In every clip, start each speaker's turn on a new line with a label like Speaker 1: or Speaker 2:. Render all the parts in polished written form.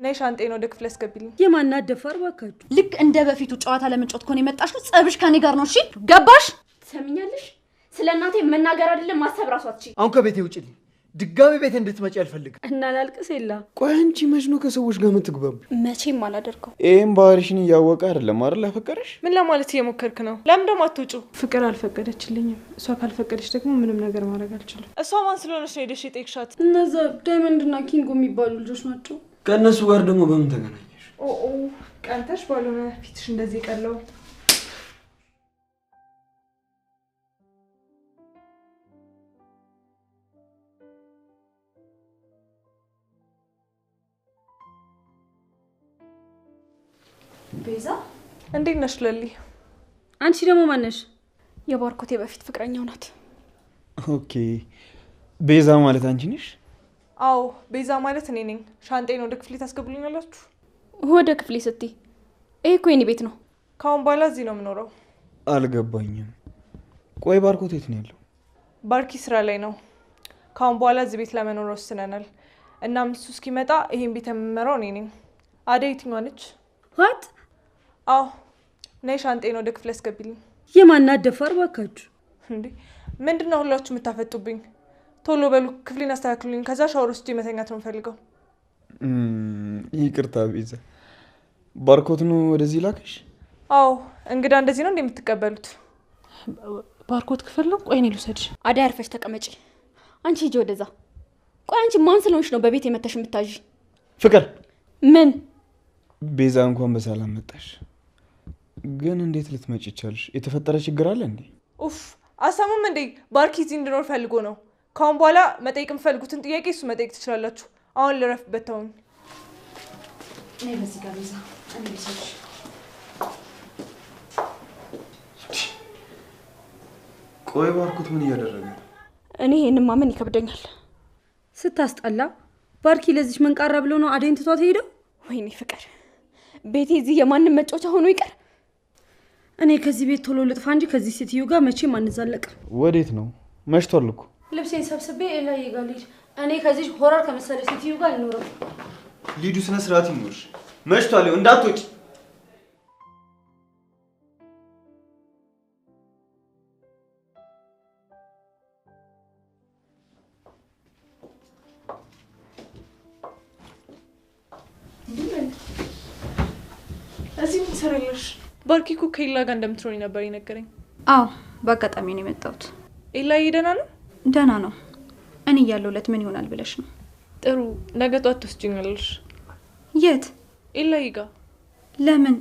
Speaker 1: ነይ ሻንጤን ወደ ክፍል አስገቢልኝ።
Speaker 2: የማናት ደፋር ባካችሁ።
Speaker 3: ልክ እንደ በፊቱ ጨዋታ ለመጫወት ኮን የመጣሽው ጸብሽ ከኔ ጋር ነው። እሺ ገባሽ?
Speaker 4: ትሰሚኛለሽ? ስለናቴ መናገር አይደለም ማሰብ ራሱ አትችይ።
Speaker 5: አሁን ከቤቴ ውጪልኝ። ድጋሚ ቤቴ እንድትመጪ አልፈልግም።
Speaker 2: እና ላልቅስ የላ።
Speaker 5: ቆይ አንቺ መች ነው ከሰዎች ጋር የምትግባቡ?
Speaker 4: መቼም አላደርገው።
Speaker 5: ይሄን ባህሪሽን እያወቀ አይደለም አይደል ያፈቀረሽ?
Speaker 1: ምን ለማለት እየሞከርክ ነው? ለምን ደሞ አትውጩ?
Speaker 2: ፍቅር አልፈቀደችልኝም። እሷ ካልፈቀደች ደግሞ ምንም ነገር ማድረግ አልችልም።
Speaker 1: እሷ ማን ስለሆነች ነው ሄደሽ የጠየቅሻት?
Speaker 2: እነዛ ዳይመንድና ኪንጎ የሚባሉ ልጆች ናቸው።
Speaker 5: ከእነሱ ጋር ደግሞ በምን ተገናኘሽ?
Speaker 1: ኦ ቀንተሽ ባልሆነ ፊትሽ እንደዚህ ቀለው።
Speaker 4: ቤዛ
Speaker 1: እንዴት ነሽ ለሊ?
Speaker 2: አንቺ ደግሞ ማን ነሽ?
Speaker 4: የባርኮቴ በፊት ፍቅረኛው ናት።
Speaker 5: ኦኬ ቤዛ ማለት አንቺ ነሽ?
Speaker 1: አዎ ቤዛ ማለት እኔ ነኝ። ሻንጤን ወደ ክፍሌ ታስገቡልኛላችሁ?
Speaker 4: ወደ ክፍሌ ስትይ ይሄ እኮ የኔ ቤት ነው።
Speaker 1: ካሁን በኋላ እዚህ ነው የምኖረው።
Speaker 5: አልገባኝም። ቆይ ባርኮት የት ነው ያለው?
Speaker 1: ባርኪ ስራ ላይ ነው። ካሁን በኋላ እዚህ ቤት ለመኖር ወስነናል። እናም እሱ እስኪመጣ ይሄን ቤት የምመራው እኔ ነኝ። አደይ የትኛዋ ነች?
Speaker 2: ዋት?
Speaker 1: አዎ ነይ ሻንጤን ወደ ክፍል አስገቢልኝ።
Speaker 2: የማናት ደፋር ባካችሁ።
Speaker 1: እንዴ ምንድነው ሁላችሁ የምታፈጡብኝ? ቶሎ በሉ ክፍሌን አስተካክሉልኝ። ከዛ ሻወር ውስጥ መተኛት ነው የምፈልገው።
Speaker 5: ይቅርታ ቤዛ፣ ባርኮት ነው ወደዚህ ላከሽ?
Speaker 1: አዎ እንግዳ እንደዚህ ነው እንደምትቀበሉት?
Speaker 2: ባርኮት ክፍል ነው። ቆይ እኔ ልውሰድሽ።
Speaker 4: አደይ አርፈሽ ተቀመጪ። አንቺ ሂጂ ወደዛ። ቆይ አንቺ ማን ስለሆንሽ ነው በቤት የመተሽ የምታዥ?
Speaker 5: ፍቅር
Speaker 4: ምን?
Speaker 5: ቤዛ እንኳን በሰላም መጣሽ። ግን እንዴት ልትመጪ ቻልሽ? የተፈጠረ ችግር አለ እንዴ?
Speaker 1: ኡፍ አሳሙም እንዴ ባርኪ እዚህ እንድኖር ፈልጎ ነው። ካሁን በኋላ መጠየቅ የምፈልጉትን ጥያቄ እሱ መጠየቅ ትችላላችሁ። አሁን ልረፍበት ተውኝ።
Speaker 3: እኔ በዚህ ጋር ቤዛ እኔ ልሰጥሽ።
Speaker 5: ቆይ ባርኮት ምን እያደረገ ነው?
Speaker 4: እኔ ይሄንን ማመን ይከብደኛል።
Speaker 2: ስታስጠላ። ባርኪ ለዚች መንቃራ ብሎ ነው አደይን ትቷት ሄደው።
Speaker 4: ወይኔ ፍቅር፣ ቤቴ እዚህ የማንም መጫወቻ ሆኖ ይቀር።
Speaker 2: እኔ ከዚህ ቤት ቶሎ ልጥፋ እንጂ ከዚህ ሴትዮ ጋር መቼም አንዛለቅም።
Speaker 5: ወዴት ነው? መሽቷል እኮ።
Speaker 2: ልብሴን ሰብስቤ ላይ ይጋልኝ። እኔ ከዚህ ሆራር ከመሰለ ሴትዮ ጋር አልኖርም።
Speaker 5: ሊዱ ስነ ስርዓት ይኖርሽ። መሽቷል፣ እንዳትወጪ።
Speaker 1: እዚህ ምን ትሰሪያለሽ? ባርኪ እኮ ከኤላ ጋር እንደምትሆኝ ነበር የነገረኝ።
Speaker 3: አዎ በአጋጣሚ ነው የመጣሁት።
Speaker 1: ኤላዬ ደህና ነው?
Speaker 3: ደህና ነው። እኔ እያለሁለት ምን ይሆናል ብለሽ ነው?
Speaker 1: ጥሩ፣ ነገ ጧት ትወስጂኛለሽ።
Speaker 3: የት?
Speaker 1: ኤላዬ ጋር።
Speaker 3: ለምን?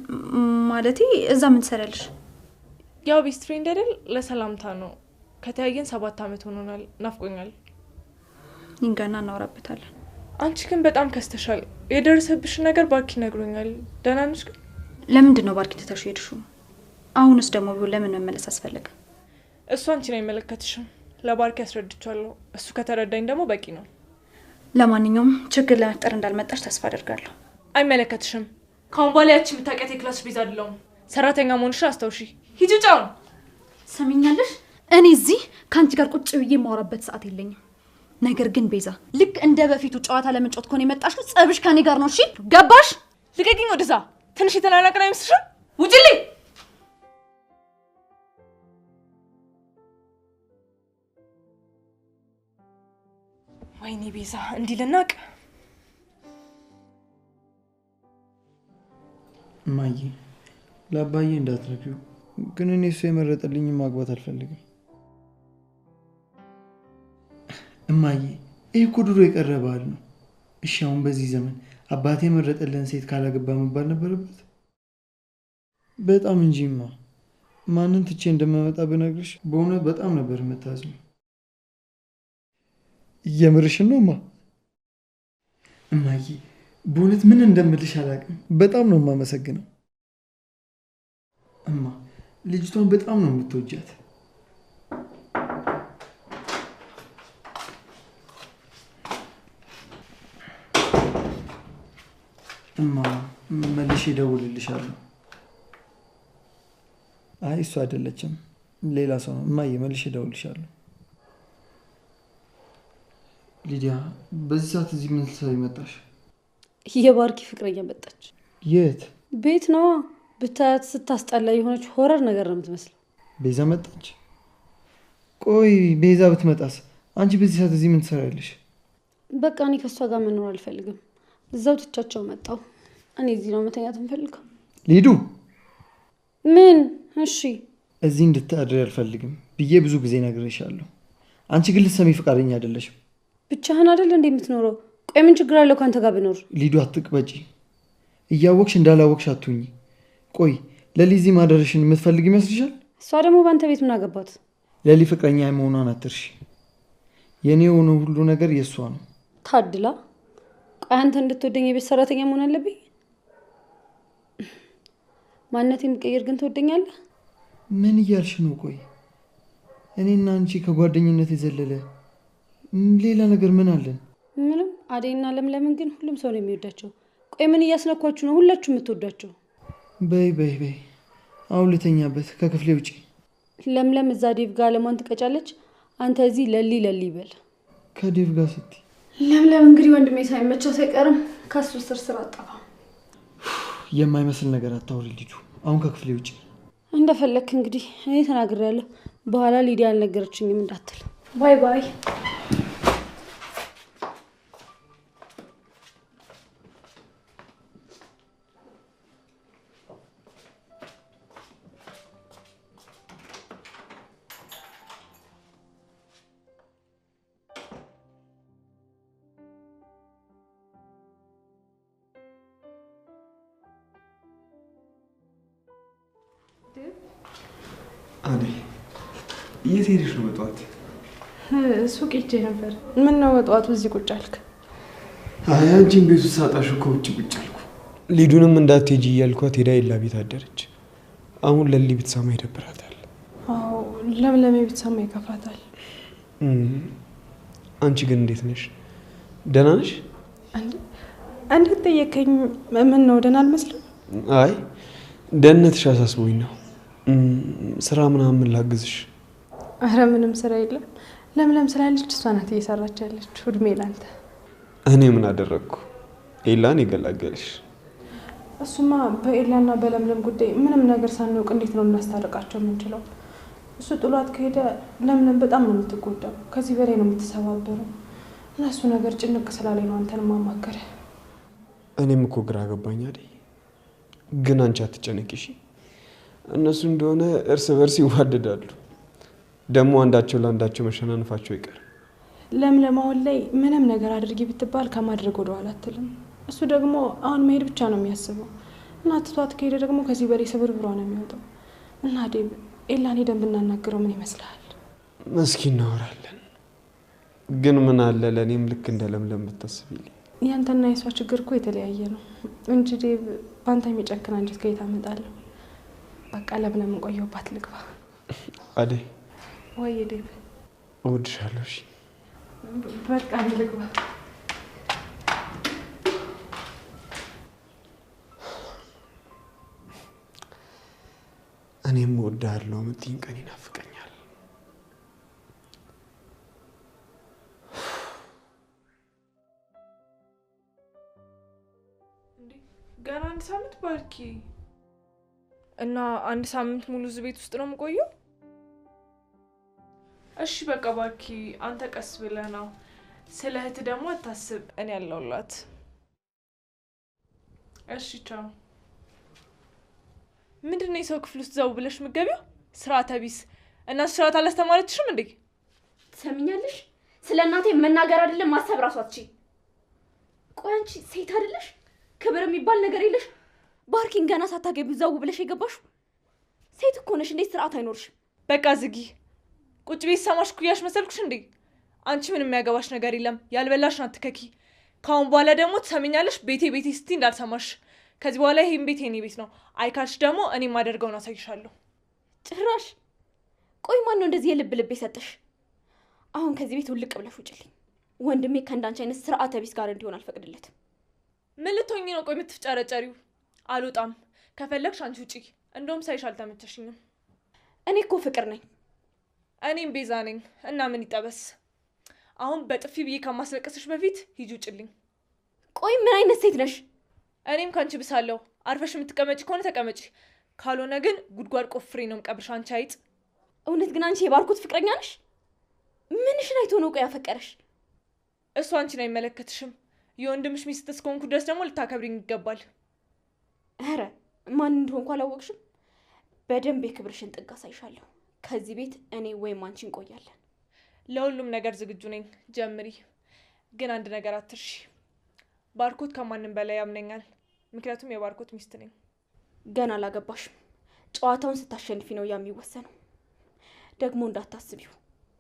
Speaker 3: ማለቴ እዛ ምን ትሰሪያለሽ?
Speaker 1: ያው ቤስት ፍሬንድ አይደል? ለሰላምታ ነው። ከተያየን 7 ዓመት ሆኖናል። ናፍቆኛል።
Speaker 3: ይንጋና እናወራበታለን።
Speaker 1: አንቺ ግን በጣም ከስተሻል። የደረሰብሽ ነገር ባርኪ ነግሮኛል። ደህና ነሽ ግን?
Speaker 3: ለምንድን ነው ባርኪ ትተሽ ሄድሽው? አሁንስ ደግሞ ለምን መመለስ አስፈለገ?
Speaker 1: እሱ አንቺን አይመለከትሽም። ለባርኪ አስረድቻለሁ። እሱ ከተረዳኝ ደግሞ በቂ ነው።
Speaker 3: ለማንኛውም ችግር ለመፍጠር እንዳልመጣሽ ተስፋ አደርጋለሁ።
Speaker 1: አይመለከትሽም። ካሁን በኋላ ያቺ የምታውቂያት የክላስሽ ቤዛ አይደለሁም። ሰራተኛ መሆንሽን አስታውሺ። ሂጂ ጫውን።
Speaker 3: ሰሚኛለሽ? እኔ እዚህ ከአንቺ ጋር ቁጭ ብዬ የማወራበት ሰዓት የለኝም። ነገር ግን ቤዛ ልክ እንደ በፊቱ ጨዋታ ለመጫወት ኮን የመጣሽው ጸብሽ ከኔ ጋር ነው። እሺ ገባሽ?
Speaker 1: ልቀቂኝ ወደዛ። ትንሽ የተናናቅን አይመስልሽም? ውጪልኝ። ወይኔ ቤዛ እንዲህ ልናቅ።
Speaker 5: እማዬ ለአባዬ እንዳትረፊው፣ ግን እኔ እሱ የመረጠልኝ ማግባት አልፈልግም። እማዬ ይህ እኮ ድሮ የቀረ ባህል ነው። እሺ አሁን በዚህ ዘመን አባቴ የመረጠልን ሴት ካላገባ መባል ነበረበት? በጣም እንጂማ። ማንን ትቼ እንደምመጣ ብነግርሽ በእውነት በጣም ነበር የምታዝነው። እየምርሽን ነው እማዬ? በእውነት ምን እንደምልሽ አላውቅም። በጣም ነው የማመሰግነው እማ። ልጅቷን በጣም ነው የምትወጃት። እማ መልሼ እደውልልሻለሁ። አይ እሱ አይደለችም፣ ሌላ ሰው ነው። እማዬ መልሼ እደውልልሻለሁ። ሊዲያ በዚህ ሰዓት እዚህ ምን ልትሰሪ መጣሽ?
Speaker 2: የባርኪ ፍቅረኛ መጣች።
Speaker 5: የት?
Speaker 2: ቤት ነው ብታያት ስታስጠላ የሆነች ሆረር ነገር ነው የምትመስለው።
Speaker 5: ቤዛ መጣች? ቆይ ቤዛ ብትመጣስ? አንቺ በዚህ ሰዓት እዚህ ምን ትሰራለሽ?
Speaker 2: በቃ እኔ ከእሷ ጋር መኖር አልፈልግም። እዛው ትቻቸው መጣሁ። እኔ እዚህ ነው መተኛት የምፈልገው።
Speaker 5: ሊዱ
Speaker 2: ምን? እሺ
Speaker 5: እዚህ እንድታድሪ አልፈልግም ብዬ ብዙ ጊዜ ነግሬሻለሁ። አንቺ ግን ልትሰሚ ፈቃደኛ አይደለሽም።
Speaker 2: ብቻህን አይደል እንዴ የምትኖረው? ቆይ ምን ችግር አለው ካንተ ጋር ብኖር?
Speaker 5: ሊዱ አትቅበጪ። እያወቅሽ እንዳላወቅሽ አትሁኚ። ቆይ ለሊዚ ማደረሽን የምትፈልግ ይመስልሻል?
Speaker 2: እሷ ደግሞ በአንተ ቤት ምን አገባት?
Speaker 5: ለሊ ፍቅረኛ መሆኗን አትርሺ። የኔ የሆነ ሁሉ ነገር የእሷ ነው።
Speaker 2: ታድላ። ቆይ አንተ እንድትወደኝ የቤት ሰራተኛ መሆን አለብኝ? ማንነቴን ብቀይር ግን ትወደኛለህ?
Speaker 5: ምን እያልሽ ነው? ቆይ እኔና አንቺ ከጓደኝነት የዘለለ ሌላ ነገር ምን አለን?
Speaker 2: ምንም። አደይና ለምለምን ግን ሁሉም ሰው ነው የሚወዳቸው። ቆይ ምን እያስነኳችሁ ነው ሁላችሁ የምትወዳቸው?
Speaker 5: በይ በይ በይ፣ አሁን ልተኛበት። ከክፍሌ ውጪ።
Speaker 2: ለምለም እዛ ዴቭ ጋር ለማን ትቀጫለች? አንተ እዚህ ለሊ በል።
Speaker 5: ከዴቭ ጋር ስትይ
Speaker 2: ለምለም እንግዲህ ወንድሜ ሳይመቻት አይቀርም ከሱ ስር አጣፋ።
Speaker 5: የማይመስል ነገር አታውሪ ልጁ። አሁን ከክፍሌ ውጪ።
Speaker 2: እንደፈለክ እንግዲህ እኔ ተናግሬያለሁ። በኋላ ሊዲያ አልነገረችኝም እንዳትል። ባይ ባይ።
Speaker 6: አዴ የት ሄደሽ ነው በጠዋት?
Speaker 1: ሱቅ ሄጄ ነበር። ምን ነው በጠዋቱ እዚህ ቁጭ አልክ?
Speaker 6: አይ አንቺን ቤት ውስጥ ሳጣሽ እኮ ውጭ ቁጭ አልኩ። ሊዱንም እንዳትሄጂ እያልኳት ሄዳ የላ ቤት አደረች። አሁን ለሊ ብትሰማ ይደብራታል።
Speaker 1: አዎ ለምለም ብትሰማ ይከፋታል።
Speaker 6: አንቺ ግን እንዴት ነሽ? ደህና ነሽ?
Speaker 1: እንዴት ጠየከኝ? ምን ነው ደህና አልመስልም?
Speaker 6: አይ ደህንነትሽ አሳስቦኝ ነው። ስራ ምናምን ላግዝሽ?
Speaker 1: አረ ምንም ስራ የለም። ለምለም ስላለች እሷ ናት እየሰራች ያለች። እድሜ ላንተ።
Speaker 6: እኔ ምን አደረግኩ? ኤላን ይገላገልሽ።
Speaker 1: እሱማ በኤላና በለምለም ጉዳይ ምንም ነገር ሳንውቅ እንዴት ነው እናስታርቃቸው የምንችለው? እሱ ጥሏት ከሄደ ለምለም በጣም ነው የምትጎዳው። ከዚህ በላይ ነው የምትሰባበረው። እና እሱ ነገር ጭንቅ ስላለኝ ነው አንተን ማማከረ።
Speaker 6: እኔም እኮ ግራ ገባኝ አይደል? ግን አንቺ አትጨነቂ እሺ? እነሱ እንደሆነ እርስ በርስ ይዋደዳሉ። ደግሞ አንዳቸው ለአንዳቸው መሸናነፋቸው ይቀር።
Speaker 1: ለምለም አሁን ላይ ምንም ነገር አድርጊ ብትባል ከማድረግ ወደ ኋላ አትልም። እሱ ደግሞ አሁን መሄድ ብቻ ነው የሚያስበው። እና ትቷት ከሄደ ደግሞ ከዚህ በላይ ስብርብሯ ነው የሚወጣው። እና ዴብ ኤላን ሄደን ብናናግረው ምን ይመስልሃል?
Speaker 6: እስኪ እናወራለን። ግን ምን አለ ለእኔም ልክ እንደ ለምለም ብታስቢልኝ።
Speaker 1: ያንተና የሷ ችግር እኮ የተለያየ ነው እንጂ ዴብ በአንተ የሚጨክን አንጀት ከየት አመጣለሁ? በቃ ለምለም ቆየሁባት ልግባ።
Speaker 6: አደይ
Speaker 1: ወይ ዴብ
Speaker 6: እወድሻለሁ። እሺ
Speaker 1: በቃ ልግባ።
Speaker 6: እኔም እወድሃለሁ የምትይኝ ቀን ይናፍቀኛል።
Speaker 1: ገና አንድ ሳምንት ባርኪ እና አንድ ሳምንት ሙሉ እዚህ ቤት ውስጥ ነው የምቆየው? እሺ በቃ ባርኪ አንተ ቀስ ብለህ ነው። ስለ እህት ደግሞ አታስብ፣ እኔ ያለሁላት። እሺ ቻው። ምንድነው የሰው ክፍል ውስጥ ዘው ብለሽ ምገቢው? ስርዓተ ቢስ እና ስርዓት አላስተማረችሽም እንዴ?
Speaker 4: ትሰሚኛለሽ? ስለ እናቴ መናገር አይደለም ማሰብ ራሱ አትችይ። ቆይ አንቺ ሴት አይደለሽ? ክብር የሚባል ነገር የለሽ? ባርኪን ገና ሳታገቢው ዘው ብለሽ የገባሽው ሴት እኮ ነሽ። እንዴት ስርዓት አይኖርሽም?
Speaker 1: በቃ ዝጊ። ቁጭ ቤት ሰማሽ ኩያሽ መሰልኩሽ እንዴ? አንቺ ምንም የሚያገባሽ ነገር የለም። ያልበላሽን አትከኪ። ካሁን በኋላ ደግሞ ትሰሚኛለሽ? ቤቴ ስቲ እንዳልሰማሽ። ከዚህ በኋላ ይሄን ቤት የኔ ቤት ነው። አይካልሽ ደግሞ እኔ ማደርገውን አሳይሻለሁ።
Speaker 4: ጭራሽ ቆይ ማን ነው እንደዚህ የልብ የሰጠሽ? አሁን ከዚህ ቤት ውልቅ ብለሽ ውጭልኝ። ወንድሜ ከእንዳንቺ አይነት ስርዓተ ቢስ ጋር እንዲሆን አልፈቅድለትም።
Speaker 1: ምን ልትሆኚ ነው? ቆይ የምትፍጨረጨሪው? አልወጣም። ከፈለግሽ አንቺ ውጪ። እንደውም ሳይሽ አልተመቸሽኝም።
Speaker 4: እኔ እኮ ፍቅር ነኝ።
Speaker 1: እኔም ቤዛ ነኝ። እና ምን ይጠበስ? አሁን በጥፊ ብዬ ከማስለቀስሽ በፊት ሂጂ ውጭልኝ።
Speaker 4: ቆይ ምን አይነት ሴት ነሽ?
Speaker 1: እኔም ካንቺ ብሳለሁ። አርፈሽ የምትቀመጪ ከሆነ ተቀመጪ፣ ካልሆነ ግን ጉድጓድ ቆፍሬ ነው የምቀብርሽ አንቺ አይጥ።
Speaker 4: እውነት ግን አንቺ የባርኮት ፍቅረኛ ነሽ? ምንሽን አይቶ ነው ቆይ ያፈቀረሽ?
Speaker 1: እሱ አንቺን አይመለከትሽም። የወንድምሽ ሚስት እስከሆንኩ ድረስ ደግሞ ልታከብሪኝ ይገባል።
Speaker 4: ኧረ ማን እንደሆንኩ አላወቅሽም? በደንብ የክብርሽን ጥግ አሳይሻለሁ። ከዚህ ቤት እኔ ወይም አንቺ እንቆያለን።
Speaker 1: ለሁሉም ነገር ዝግጁ ነኝ፣ ጀምሪ። ግን አንድ ነገር አትርሺ፣ ባርኮት ከማንም በላይ ያምነኛል። ምክንያቱም የባርኮት ሚስት ነኝ።
Speaker 4: ገና አላገባሽም። ጨዋታውን ስታሸንፊ ነው የሚወሰነው። ደግሞ እንዳታስቢው፣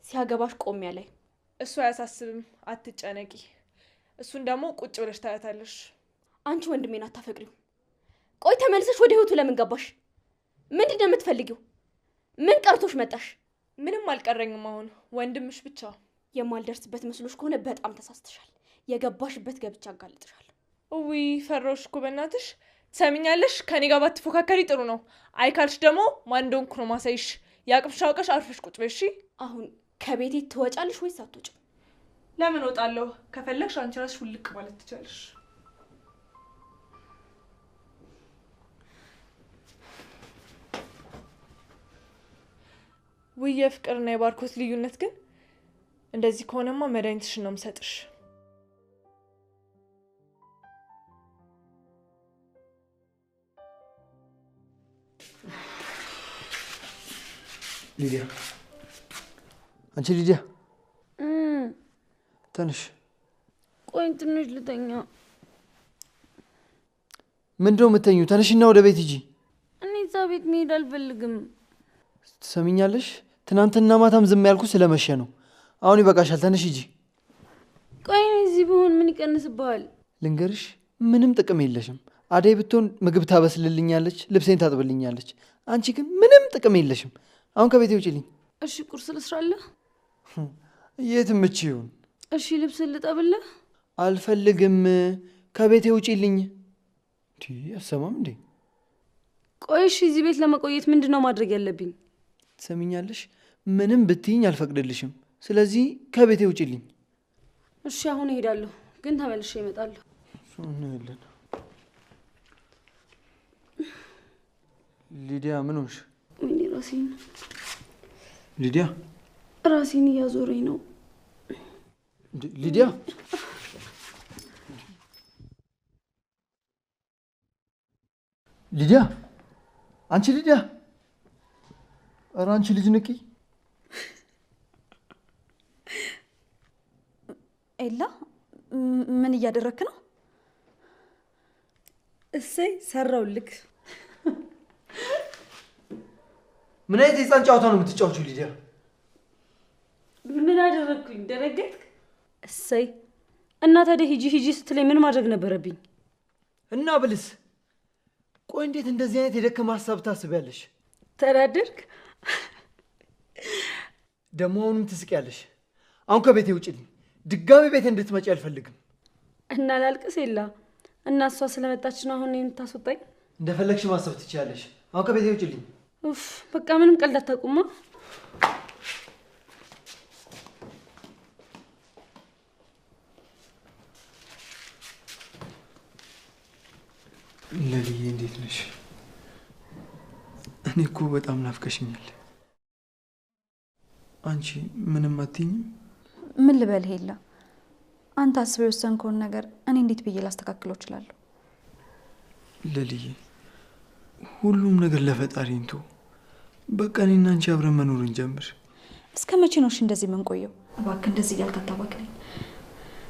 Speaker 4: ሲያገባሽ ቆሚያ ላይ።
Speaker 1: እሱ አያሳስብም፣ አትጨነቂ። እሱን ደግሞ ቁጭ ብለሽ ታያታለሽ።
Speaker 4: አንቺ ወንድሜን አታፈቅሪው። ቆይ ተመልሰሽ ወደ ህይወቱ ለምን ገባሽ? ምንድን ነው የምትፈልጊው? ምን ቀርቶሽ መጣሽ?
Speaker 1: ምንም አልቀረኝም። አሁን ወንድምሽ ብቻ።
Speaker 4: የማልደርስበት መስሎሽ ከሆነ በጣም ተሳስተሻል። የገባሽበት ገብቻ አጋልጥሻለሁ።
Speaker 1: ውይ ፈራሁሽ እኮ በእናትሽ። ትሰሚኛለሽ? ከኔ ጋር ባትፎካከሪ ጥሩ ነው። አይካልሽ ደግሞ ማን እንደሆንኩ ነው ማሳይሽ። ያቅምሽ አውቀሽ አርፈሽ ቁጭ በይ እሺ።
Speaker 4: አሁን ከቤቴ ትወጫለሽ ወይስ አትወጭም?
Speaker 1: ለምን እወጣለሁ? ከፈለግሽ አንቺ ራስሽ ውልቅ ማለት ትችላለሽ። ውይ የፍቅርና የባርኮት ልዩነት ግን እንደዚህ ከሆነማ መድኃኒትሽን ነው የምሰጥሽ።
Speaker 5: ሊዲያ፣ አንቺ ሊዲያ ተነሽ።
Speaker 2: ቆይ ትንሽ ልተኛ።
Speaker 5: ምንድነው የምተኙው? ተነሽና ወደ ቤት ሂጂ።
Speaker 2: እኔ እዛ ቤት መሄድ አልፈልግም።
Speaker 5: ትሰሚኛለሽ? ትናንትና ማታም ዝም ያልኩ ስለመሸ ነው። አሁን ይበቃሻል፣ ተነሽ ሂጂ።
Speaker 2: ቆይ እኔ እዚህ ብሆን ምን ይቀንስብሃል?
Speaker 5: ልንገርሽ፣ ምንም ጥቅም የለሽም። አደይ ብትሆን ምግብ ታበስልልኛለች፣ ልብሴን ታጥብልኛለች። አንቺ ግን ምንም ጥቅም የለሽም። አሁን ከቤቴ ውጪልኝ።
Speaker 2: እሺ ቁርስ ልስራለህ?
Speaker 5: የት ምች ይሁን?
Speaker 2: እሺ ልብስ ልጠብልህ?
Speaker 5: አልፈልግም። ከቤቴ ውጪልኝ። አሰማም እንዴ?
Speaker 2: ቆይ እሺ እዚህ ቤት ለመቆየት ምንድን ነው ማድረግ ያለብኝ?
Speaker 5: ትሰሚኛለሽ? ምንም ብትይኝ አልፈቅድልሽም። ስለዚህ ከቤቴ ውጪልኝ።
Speaker 2: እሺ አሁን እሄዳለሁ፣ ግን ተመልሼ እመጣለሁ።
Speaker 5: ያለን ሊዲያ፣ ምን ሆንሽ?
Speaker 2: ወይኔ ራሴን
Speaker 5: ሊዲያ፣
Speaker 2: ራሴን እያዞረኝ ነው።
Speaker 5: ሊዲያ፣ ሊዲያ፣ አንቺ ሊዲያ! ኧረ አንቺ ልጅ ንቂ!
Speaker 3: ኤላ ምን እያደረክ ነው?
Speaker 2: እሰይ ሰራውልክ።
Speaker 5: ምን አይነት የህፃን ጨዋታ ነው የምትጫወቹ? ሊዲያ፣
Speaker 2: ምን አደረግኩኝ? ደነገጥክ? እሰይ እና ታዲያ ሂጂ ሂጂ ስትለኝ ምን ማድረግ ነበረብኝ?
Speaker 5: እና ብልስ? ቆይ እንዴት እንደዚህ አይነት የደከመ ሀሳብ ታስቢያለሽ?
Speaker 2: ተዳደርክ
Speaker 5: ደግሞ አሁንም ትስቂያለሽ። አሁን ከቤቴ ውጪልኝ። ድጋሚ ቤቴ እንድትመጪ አልፈልግም።
Speaker 2: እና ላልቅስ? የላ እና እሷ ስለመጣች ነው አሁን የምታስወጣኝ?
Speaker 5: እንደፈለግሽ ማሰብ ትችያለሽ። አሁን ከቤቴ ውጪልኝ።
Speaker 2: ኡፍ በቃ ምንም ቀልድ አታውቁማ።
Speaker 5: ለልዬ እንዴት ነሽ? እኔ እኮ በጣም ናፍቀሽኛል። አንቺ ምንም አትይኝም?
Speaker 3: ምን ልበልህ ኤላ፣ አንተ አስበህ የወሰንከውን ነገር እኔ እንዴት ብዬ ላስተካክለው እችላለሁ?
Speaker 5: ለልዬ፣ ሁሉም ነገር ለፈጣሪ እንቶ በቃ እኔና አንቺ አብረን መኖር እንጀምር።
Speaker 3: እስከ መቼ ነው እሺ እንደዚህ የምንቆየው? እባክህ እንደዚህ እያልክ አታባክነኝ።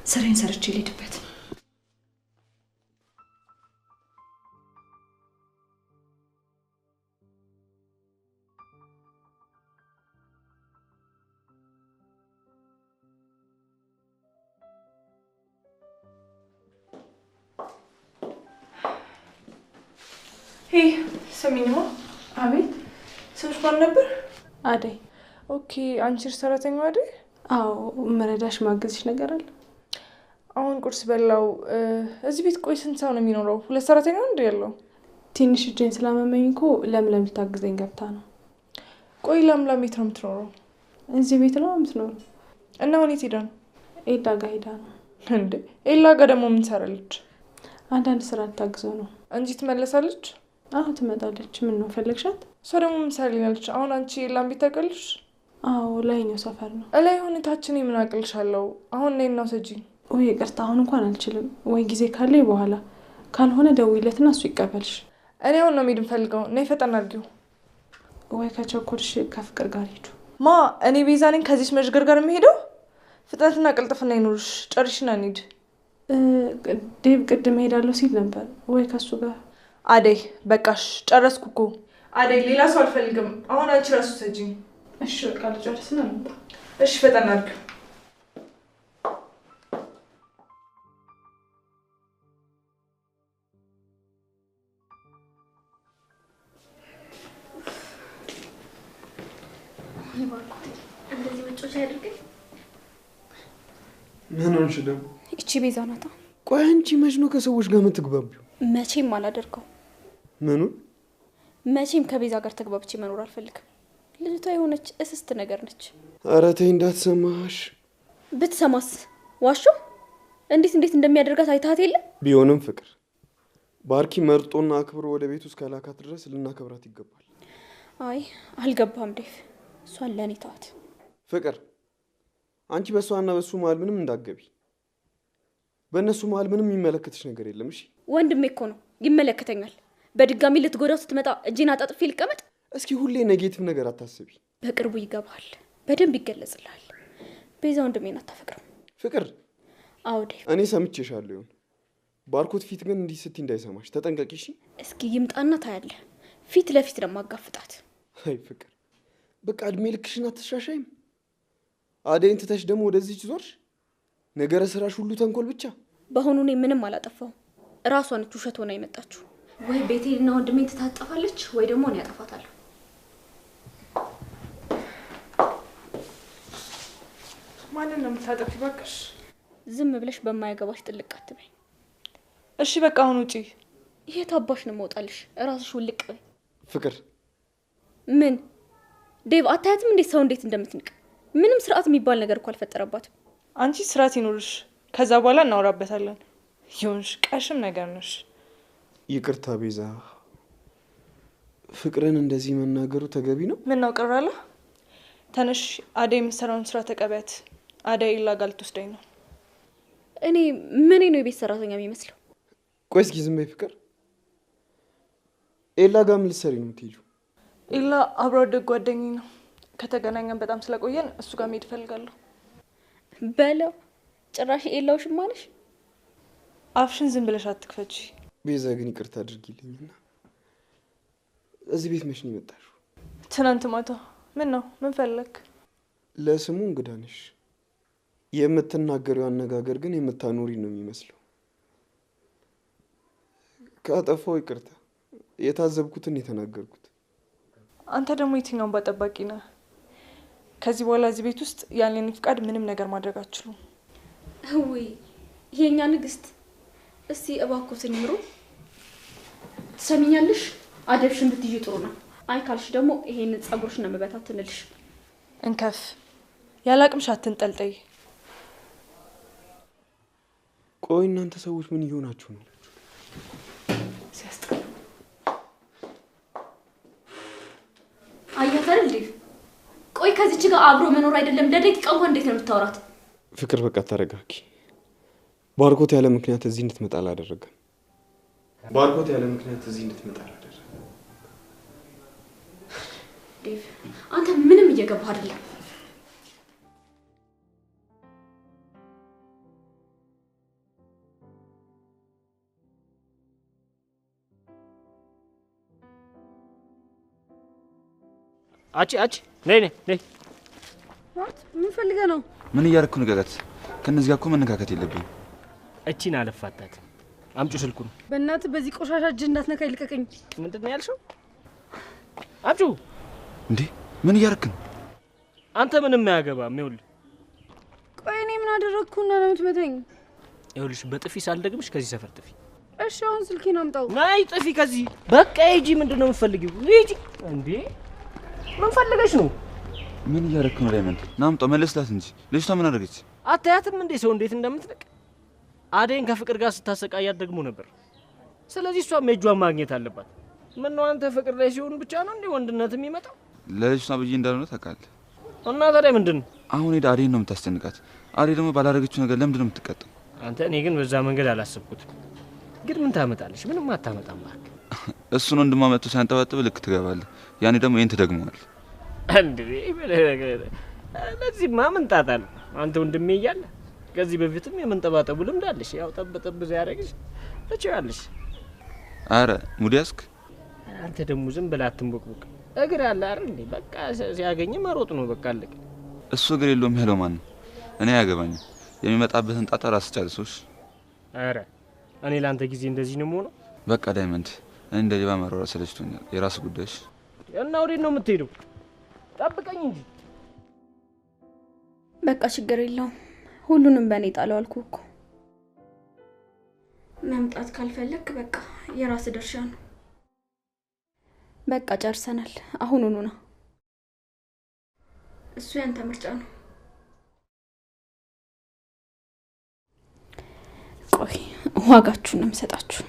Speaker 3: ስራዬን ሰርቼ ልሄድበት።
Speaker 1: ስሚኝማ።
Speaker 2: አቤት።
Speaker 1: ስምሽ ማን ነበር?
Speaker 2: አደይ።
Speaker 1: ኦኬ፣ አንቺ ሰራተኛዋ አደይ?
Speaker 2: አዎ፣ መረዳሽ ማገዝሽ ነገር አለ?
Speaker 1: አሁን ቁርስ በላው። እዚህ ቤት ቆይ ስንት ሰው ነው የሚኖረው? 2 ሰራተኛ ነው እንዴ ያለው?
Speaker 2: ትንሽ እጄን ስላመመኝ እኮ ለምለም ልታግዘኝ ገብታ ነው።
Speaker 1: ቆይ ለምለም የት ነው የምትኖረው?
Speaker 2: እዚህ ቤት ነው የምትኖረው።
Speaker 1: እና አሁን የት ሄዳ ነው?
Speaker 2: ኤዳ ጋር ሄዳ ነው።
Speaker 1: እንዴ ኤላ ጋር ደግሞ ምን ትሰራለች?
Speaker 2: አንዳንድ ስራ ታግዘው ነው
Speaker 1: እንጂ ትመለሳለች?
Speaker 2: አዎ ትመጣለች። ምን ነው ፈለግሻት?
Speaker 1: እሷ ደግሞ ምን ትሰራለች? አሁን አንቺ ኤላን ቤት ታውቂያለሽ?
Speaker 2: አዎ ላይኛው ሰፈር ነው።
Speaker 1: እላይ ሁኔታችን ምን አቅልሻለሁ? አሁን ነይና ውሰጂኝ።
Speaker 2: ወይ ይቅርታ አሁን እንኳን አልችልም። ወይ ጊዜ ካለ በኋላ ካልሆነ ደውይለትና እሱ ይቀበልሽ።
Speaker 1: እኔ አሁን ነው የምሄድ የምፈልገው። ነይ ፈጠን አድርጊው።
Speaker 2: ወይ ከቸኮልሽ ከፍቅር ጋር ሂዱ።
Speaker 1: ማ እኔ ቤዛ ነኝ ከዚህ መዥገር ጋር የምሄደው? ፍጥነትና ቅልጥፍና ይኑርሽ። ጨርሽና እንሂድ።
Speaker 2: ዴቭ ቅድም ሄዳለሁ ሲል ነበር። ወይ ከሱ ጋር
Speaker 1: አደይ በቃሽ፣ ጨረስኩ እኮ አደይ። ሌላ ሰው አልፈልግም። አሁን አንቺ ራሱ ውሰጂኝ።
Speaker 2: እሺ በቃ ልጨርስና ልምጣ።
Speaker 1: እሺ ፈጠን አድርጊው።
Speaker 4: እንደዚህ ወጮች ያድርገኝ።
Speaker 6: ምን ሆንሽ ደግሞ?
Speaker 4: እቺ ቤዛ ናታ።
Speaker 6: ቆይ አንቺ መች ነው ከሰዎች ጋር የምትግባቢው?
Speaker 4: መቼም አላደርገው።
Speaker 6: ምኑን?
Speaker 4: መቼም ከቤዛ ጋር ተግባብቼ መኖር አልፈልግም። ልጅቷ የሆነች እስስት ነገር ነች።
Speaker 6: ኧረ ተይ እንዳትሰማሽ።
Speaker 4: ብትሰማስ? ዋሾ እንዴት እንደሚያደርጋት አይታት የለ?
Speaker 6: ቢሆንም ፍቅር ባርኪ መርጦና አክብሮ ወደ ቤት ውስጥ ካላካት ድረስ ልናከብራት ይገባል።
Speaker 4: አይ አልገባም ዴቭ። እሷን ለእኔ ተዋት።
Speaker 6: ፍቅር አንቺ በእሷና በሱ መሀል ምንም እንዳትገቢ። በእነሱ መሀል ምንም የሚመለከትሽ ነገር የለም። እሺ
Speaker 4: ወንድሜ እኮ ነው፣ ይመለከተኛል። በድጋሚ ልትጎዳው ስትመጣ እጄን አጣጥፌ ልቀመጥ?
Speaker 6: እስኪ ሁሌ ኔጌቲቭ ነገር አታስቢ።
Speaker 4: በቅርቡ ይገባል፣ በደንብ ይገለጽልሃል። ቤዛ ወንድሜን አታፈቅረው።
Speaker 6: ፍቅር
Speaker 4: አዎ ዴቭ፣
Speaker 6: እኔ ሰምቼሻለሁ። ይሁን ባርኮት ፊት ግን እንዲህ ስትይ እንዳይሰማሽ ተጠንቀቂ። እሺ
Speaker 4: እስኪ ይምጣና ታያለህ። ፊት ለፊት ለማጋፍጣት።
Speaker 6: አይ ፍቅር በቃ እድሜ ልክሽን አትሻሻይም። አደይን ትተሽ ደግሞ ወደዚህች ዞርሽ። ነገረ ስራሽ ሁሉ ተንኮል ብቻ።
Speaker 4: በአሁኑ እኔ ምንም አላጠፋው። እራሷ ነች ውሸት ሆና የመጣችው። ወይ ቤቴልና ወንድሜን ትታጠፋለች ወይ ደግሞ እኔ ያጠፋታለሁ።
Speaker 1: ማንን ነው የምታጠፊ? እባክሽ
Speaker 4: ዝም ብለሽ በማያገባሽ ጥልቅ አትበይ።
Speaker 1: እሺ በቃ አሁን ውጪ።
Speaker 4: የት አባሽ ነው መውጣልሽ? እራስሽ ውልቅ በይ።
Speaker 6: ፍቅር
Speaker 4: ምን ዴቭ አታያትም እንዴት ሰው እንዴት እንደምትንቅ? ምንም ስርዓት የሚባል ነገር እኮ አልፈጠረባትም።
Speaker 1: አንቺ ስርዓት ይኑርሽ፣ ከዛ በኋላ እናወራበታለን። ይሁንሽ፣ ቀሽም ነገር ነሽ።
Speaker 6: ይቅርታ ቤዛ፣ ፍቅርን እንደዚህ መናገሩ ተገቢ ነው?
Speaker 1: ምን ነው ቅር አለ? ተነሽ፣ አደይ የምትሰራውን ስራ ተቀበያት። አደይ ኤላ ጋር ልትወስደኝ ነው።
Speaker 4: እኔ ምን ነው የቤት ሰራተኛ የሚመስለው?
Speaker 6: ቆይ እስኪ ዝም በይ ፍቅር። ኤላ ጋር ምን ልትሰሪ ነው የምትሄጂው?
Speaker 1: ኤላ አብሮ አደግ ጓደኛዬ ነው። ከተገናኘን በጣም ስለቆየን እሱ ጋር መሄድ እፈልጋለሁ።
Speaker 4: በለው ጭራሽ ኤላው ሽማለሽ።
Speaker 1: አፍሽን ዝም ብለሽ አትክፈቺ።
Speaker 6: ቤዛ ግን ይቅርታ አድርጊልኝና እዚህ ቤት መች ነው የመጣሽው?
Speaker 1: ትናንት ማታ። ምን ነው ምን ፈለግ?
Speaker 6: ለስሙ እንግዳ ነሽ። የምትናገሪው አነጋገር ግን የምታኖሪ ነው የሚመስለው። ካጠፋው ይቅርታ። የታዘብኩትን የተናገርኩት።
Speaker 1: አንተ ደግሞ የትኛውን ባጠባቂ ነህ? ከዚህ በኋላ እዚህ ቤት ውስጥ ያለኝ ፍቃድ ምንም ነገር ማድረግ አትችሉም።
Speaker 4: ወይ የኛ ንግስት፣ እስቲ እባክዎትን ይምሩ። ትሰሚኛለሽ? አደብሽን ብትይዢ ጥሩ ነው። አይ ካልሽ ደግሞ ይሄንን ጸጉርሽ ነው መበታትንልሽ።
Speaker 1: እንከፍ ያላቅምሽ አትንጠልጠይ።
Speaker 6: ቆይ እናንተ ሰዎች ምን እየሆናችሁ ነው?
Speaker 1: ሲያስጠላ።
Speaker 4: አያት አይደል ዴቭ? ቆይ ከዚች ጋር አብሮ መኖር አይደለም ለደቂቃ እንኳን እንዴት ነው የምታወራት?
Speaker 6: ፍቅር በቃ ተረጋጊ። ባርኮት ያለ ምክንያት እዚህ እንድትመጣ አላደረገም። ባርኮት ያለ ምክንያት እዚህ እንድትመጣ አላደረገም።
Speaker 4: ዴቭ አንተ ምንም እየገባህ አይደለም።
Speaker 7: አቺ ነይ።
Speaker 2: ምን ፈልገህ ነው?
Speaker 8: ምን እያደረኩ ንገረት። ከነዚህ ጋር እኮ መነካከት የለብኝም።
Speaker 7: እቺን አለፋታት። አምጪ ስልኩን።
Speaker 2: በእናትህ በዚህ ቆሻሻ እጅ እንዳትነካ ይልቀቀኝ።
Speaker 7: ምንድን ነው ያልሽው? አምጪ።
Speaker 8: እንዴ ምን እያደረክ ነው?
Speaker 7: አንተ ምንም አያገባም። ይኸውልህ
Speaker 2: ቆይ እኔ ምን አደረግኩና ነው የምትመታኝ?
Speaker 7: ይኸውልሽ በጥፊ ሳልደግምሽ ከዚህ ሰፈር ጥፊ።
Speaker 2: እሺ አሁን ስልኬን አምጣው።
Speaker 7: ናይ ጥፊ ከዚህ በቃ ሂጂ። ምንድን ነው የምትፈልጊው? ሂጂ። እንዴ ምን ፈልገሽ ነው?
Speaker 8: ምን እያደረክ ነው ዳይመንድ? ናምጣው መለስላት እንጂ ልጅቷ ምን አደረገች?
Speaker 7: አታያትም እንዴ ሰው እንዴት እንደምትነቅ? አደይን ከፍቅር ጋር ስታሰቃያት ደግሞ ነበር። ስለዚህ እሷም የእጇን ማግኘት አለባት። ምን ነው አንተ ፍቅር ላይ ሲሆን ብቻ ነው እንዴ ወንድነት የሚመጣው?
Speaker 8: ለልጅቷ ብዬ እንዳልሆነ ታውቃለህ።
Speaker 7: እና ታዲያ ምንድን ነው?
Speaker 8: አሁን ሄዳ አደይን ነው የምታስጨንቃት። አደይ ደግሞ ባላረገችው ነገር ለምንድን ነው የምትቀጣው?
Speaker 7: አንተ እኔ ግን በዛ መንገድ አላሰብኩትም። ግን ምን ታመጣለች? ምንም አታመጣም።
Speaker 8: እሱን ወንድሟ መጥቶ ሲያንጠባጥብ ልክ ትገባለህ። ያኔ ደግሞ ይሄን ትደግመዋል።
Speaker 7: እንዴ ለዚህማ ምን ጣጣ ነው? አንተ ወንድሜ እያለ ከዚህ በፊትም የመንጠባጠቡ ልምድ አለሽ። ያው ጠብጠብ ያደረግሽ ትችያለሽ።
Speaker 8: አረ ሙዲያስክ
Speaker 7: አንተ ደግሞ ዝም ብለህ አትንቦቅቦቅ። እግር አለ አይደል እንዴ? በቃ ሲያገኝ መሮጥ ነው በቃ አለቀ።
Speaker 8: እሱ እግር የለውም ያለው ማን ነው? እኔ አያገባኝም። የሚመጣበትን ጣጣ ራስ ቻልሶሽ።
Speaker 7: አረ እኔ ላንተ ጊዜ እንደዚህ ነው የምሆነው።
Speaker 8: በቃ ዳይመንድ እኔ እንደ ሌባ ማሯሯጥ ሰለችቶኛል። የራስ ጉዳይሽ።
Speaker 7: እና ወዴት ነው የምትሄደው? ጠብቀኝ እንጂ።
Speaker 4: በቃ ችግር የለውም። ሁሉንም በእኔ ጣለው አልኩህ እኮ። መምጣት ካልፈለክ በቃ የራስ ድርሻ ነው። በቃ ጨርሰናል። አሁኑኑ ነው። እሱ ያንተ ምርጫ ነው። ቆይ ዋጋችሁን ነው የምሰጣችሁ።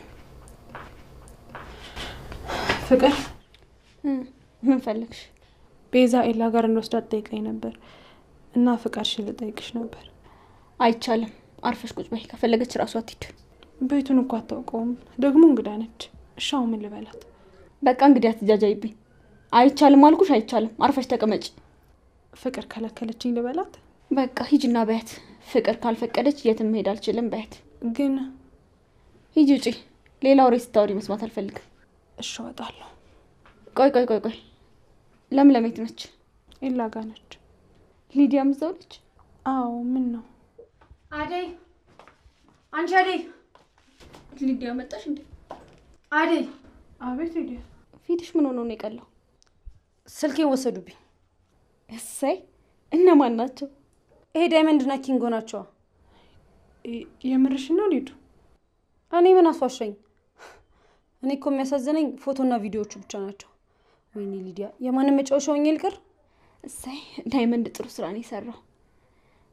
Speaker 2: ፍቅር
Speaker 4: ምን ፈለግሽ?
Speaker 2: ቤዛ ኤላ ጋር እንወስዳት ጠይቀኝ ነበር እና ፍቃድሽን ልጠይቅሽ ነበር።
Speaker 4: አይቻልም። አርፈሽ ቁጭ በይ። ከፈለገች ራሷ ትሂድ።
Speaker 2: ቤቱን እኮ አታውቀውም። ደግሞ እንግዳ ነች። እሺ አሁን ምን ልበላት?
Speaker 4: በቃ እንግዲህ አትጃጃይብኝ። አይቻልም አልኩሽ። አይቻልም። አርፈሽ ተቀመጭ።
Speaker 2: ፍቅር ከለከለችኝ ልበላት?
Speaker 4: በቃ ሂጂና በያት። ፍቅር ካልፈቀደች የትም መሄድ አልችልም በያት።
Speaker 2: ግን
Speaker 4: ሂጂ ውጪ። ሌላ ወሬ ስታወሪ መስማት አልፈልግም።
Speaker 2: እሺ እወጣለሁ።
Speaker 4: ቆይ ለምለም የት ነች?
Speaker 2: ኤላ ጋ ነች።
Speaker 4: ሊዲያ እዛው ነች?
Speaker 2: አዎ ምን ነው?
Speaker 3: አደይ አንቺ አደይ።
Speaker 4: ሊዲያ መጣሽ እንዴ?
Speaker 3: አደይ።
Speaker 2: አቤት ሊዲያ።
Speaker 4: ፊትሽ ምን ሆኖ ነው የቀላው?
Speaker 3: ስልኬን ወሰዱብኝ።
Speaker 4: እሰይ። እነማን ናቸው?
Speaker 3: ይሄ ዳይመንድ እና ኪንጎ ናቸው።
Speaker 2: የምርሽ ነው ሊዱ?
Speaker 3: እኔ ምን አስዋሸኝ? እኔ እኮ የሚያሳዝነኝ ፎቶና ቪዲዮዎቹ ብቻ ናቸው። ወይኔ ሊዲያ የማንም መጫወቻ ሆኜ ልቀር?
Speaker 4: እሰይ ዳይመንድ ጥሩ ስራ ነው የሰራው።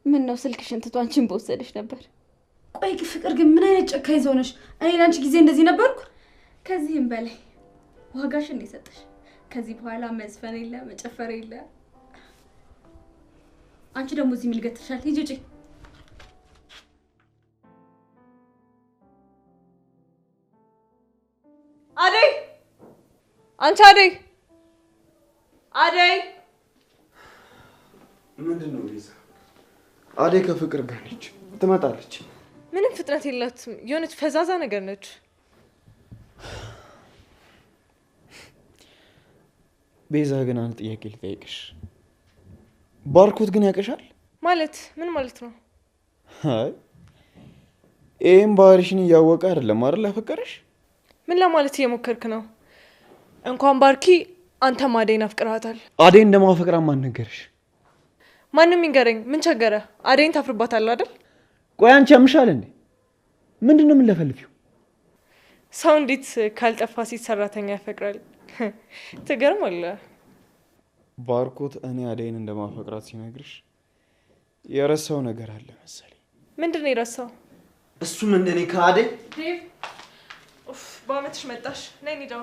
Speaker 4: ምን ነው ስልክሽን ትቶ አንቺን በወሰደሽ ነበር።
Speaker 3: ቆይ ፍቅር ግን ምን አይነት ጨካኝ ሰው ነሽ? እኔ ላንቺ ጊዜ እንደዚህ ነበርኩ?
Speaker 4: ከዚህም በላይ ዋጋሽን ነው የሰጠሽ። ከዚህ በኋላ መዝፈን የለ መጨፈር የለ። አንቺ ደግሞ እዚህ ምን ልገትርሻል? ሂጂ ውጪ።
Speaker 1: አደይ አንቺ አደይ
Speaker 6: ምንድነው ቤዛ? አደይ ከፍቅር ጋር ነች፣ ትመጣለች።
Speaker 1: ምንም ፍጥነት የላትም። የሆነች ፈዛዛ ነገር ነች።
Speaker 5: ቤዛ ግን አንድ ጥያቄ ልጠይቅሽ። ባርኮት ግን ያውቅሻል?
Speaker 1: ማለት ምን ማለት ነው?
Speaker 5: አይ ይሄን ባህሪሽን እያወቀ አይደለም አይደል ያፈቀረሽ?
Speaker 1: ምን ለማለት እየሞከርክ ነው? እንኳን ባርኪ አንተም አደይን አፍቅራታል።
Speaker 5: አደይን እንደማፈቅራ ማን ነገርሽ?
Speaker 1: ማንም ይንገረኝ። ምን ቸገረ? አደይን ታፍርባታለህ አይደል?
Speaker 5: ቆይ አንቺ ያምሻል እንዴ? ምንድነው የምንለፈልፊው?
Speaker 1: ሰው እንዴት ካልጠፋ ሴት ሰራተኛ ያፈቅራል? ትገርማለህ።
Speaker 5: ባርኮት እኔ አደይን እንደማፈቅራት ሲነግርሽ የረሳው ነገር አለ መሰለኝ።
Speaker 1: ምንድነው የረሳው?
Speaker 5: እሱም እንደኔ ከአደይ
Speaker 1: ዴቭ በአመትሽ መጣሽ። ነይ እንሂድ።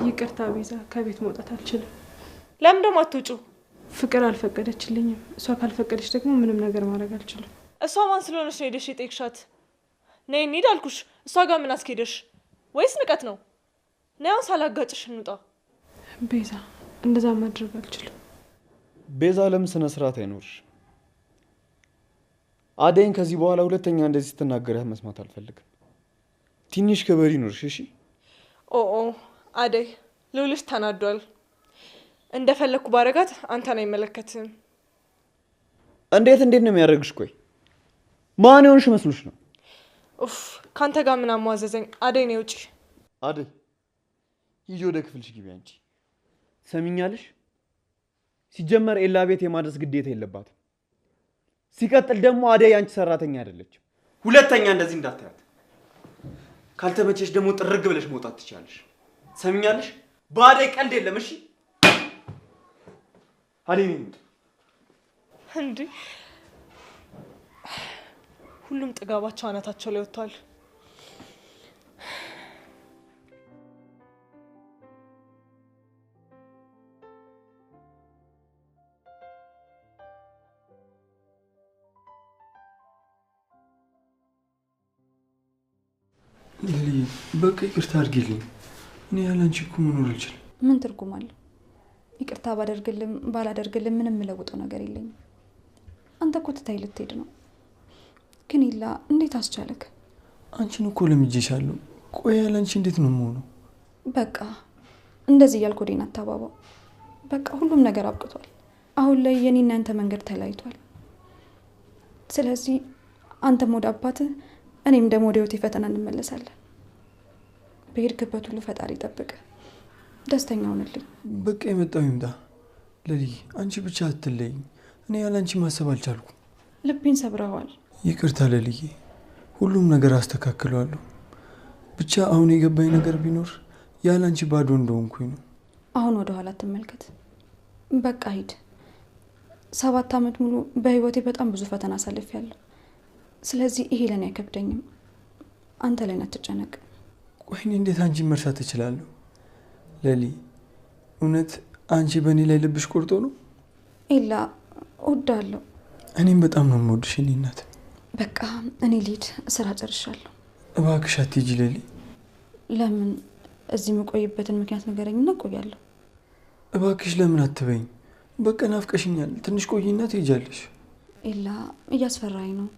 Speaker 2: ይቅርታ ቤዛ፣ ከቤት መውጣት አልችልም።
Speaker 1: ለምን ደግሞ አትውጪው?
Speaker 2: ፍቅር አልፈቀደችልኝም። እሷ ካልፈቀደች ደግሞ ምንም ነገር ማድረግ አልችልም።
Speaker 1: እሷ ማን ስለሆነች ነው ሄደሽ የጠየቅሻት? ነይ እንሂድ አልኩሽ። እሷ ጋር ምን አስኬደሽ? ወይስ ንቀት ነው? ነይ አሁን ሳላጋጭሽ እንውጣ።
Speaker 2: ቤዛ እንደዛ ማድረግ አልችልም።
Speaker 5: ቤዛ ለምን ስነ ስርዓት አይኖርሽ? አደይን ከዚህ በኋላ ሁለተኛ እንደዚህ ስትናገሪያት መስማት አልፈልግም። ትንሽ ክብር ይኖርሽ እሺ?
Speaker 1: ኦ አደይ ልውልሽ ተናዷል። እንደፈለኩ ባረጋት አንተን አይመለከትም።
Speaker 5: እንዴት ነው የሚያደርግሽ? ቆይ ማን የሆንሽ መስሎሽ ነው?
Speaker 1: ካንተ ጋር ምን አሟዘዘኝ? አደይ ነው ውጪ።
Speaker 5: አደይ ሂጂ ወደ ክፍልሽ ግቢ። አንቺ ሰሚኛለሽ? ሲጀመር ኤላ ቤት የማድረስ ግዴታ የለባትም። ሲቀጥል ደግሞ አደይ አንቺ ሰራተኛ አይደለችም። ሁለተኛ እንደዚህ እንዳታያት። ካልተመቸሽ ደግሞ ጥርግ ብለሽ መውጣት ትችያለሽ። ሰሚኛለሽ? በአደይ ቀልድ የለም እሺ? አደይ ነው እንዴ?
Speaker 1: ሁሉም ጥጋባቸው አናታቸው ላይ ወጥቷል።
Speaker 5: በቃ ይቅርታ አድርጊልኝ። እኔ ያለ አንቺ እኮ መኖር አልችልም።
Speaker 3: ምን ትርጉም አለው? ይቅርታ ባደርግልም ባላደርግልም ምንም የምለውጠው ነገር የለኝም። አንተ እኮ ትታይ ልትሄድ ነው። ግን ይላ እንዴት አስቻለክ?
Speaker 5: አንቺን እኮ ለምጄሻለሁ። ቆይ ያለ አንቺ እንዴት ነው የምሆነው?
Speaker 3: በቃ እንደዚህ እያልኩ ወዴን አታባባው። በቃ ሁሉም ነገር አብቅቷል። አሁን ላይ የኔና አንተ መንገድ ተለያይቷል። ስለዚህ አንተም ወደ አባትህ እኔም ደግሞ ወደ ህይወቴ ፈተና እንመለሳለን። በሄድክበት ሁሉ ፈጣሪ ይጠብቅ። ደስተኛ ሁንልኝ።
Speaker 5: በቃ የመጣው ይምጣ። ለሊ አንቺ ብቻ አትለይኝ። እኔ ያለ አንቺ ማሰብ አልቻልኩም።
Speaker 3: ልቤን ሰብረዋል።
Speaker 5: ይቅርታ ለልዬ፣ ሁሉም ነገር አስተካክለዋለሁ። ብቻ አሁን የገባኝ ነገር ቢኖር ያለ አንቺ ባዶ እንደሆንኩኝ ነው።
Speaker 3: አሁን ወደ ኋላ አትመልከት። በቃ ሂድ። 7 ዓመት ሙሉ በህይወቴ በጣም ብዙ ፈተና አሳልፌያለሁ። ስለዚህ ይሄ ለኔ አይከብደኝም። አንተ ላይ አትጨነቅ።
Speaker 5: ቆይ እኔ እንዴት አንቺን መርሳት እችላለሁ? ለሊ እውነት አንቺ በእኔ ላይ ልብሽ ቆርጦ ነው?
Speaker 3: ኤላ እወዳለሁ።
Speaker 5: እኔም በጣም ነው የምወድሽ የኔ እናት።
Speaker 3: በቃ እኔ ልሂድ፣ ስራ ጨርሻለሁ።
Speaker 5: እባክሽ አትሂጂ ለሊ።
Speaker 3: ለምን? እዚህ የምቆይበትን ምክንያት ንገረኝና እቆያለሁ።
Speaker 5: እባክሽ ለምን አትበይኝ። በቃ ናፍቀሽኛል። ትንሽ ቆይና ትሄጃለሽ።
Speaker 3: ኤላ እያስፈራኝ ነው።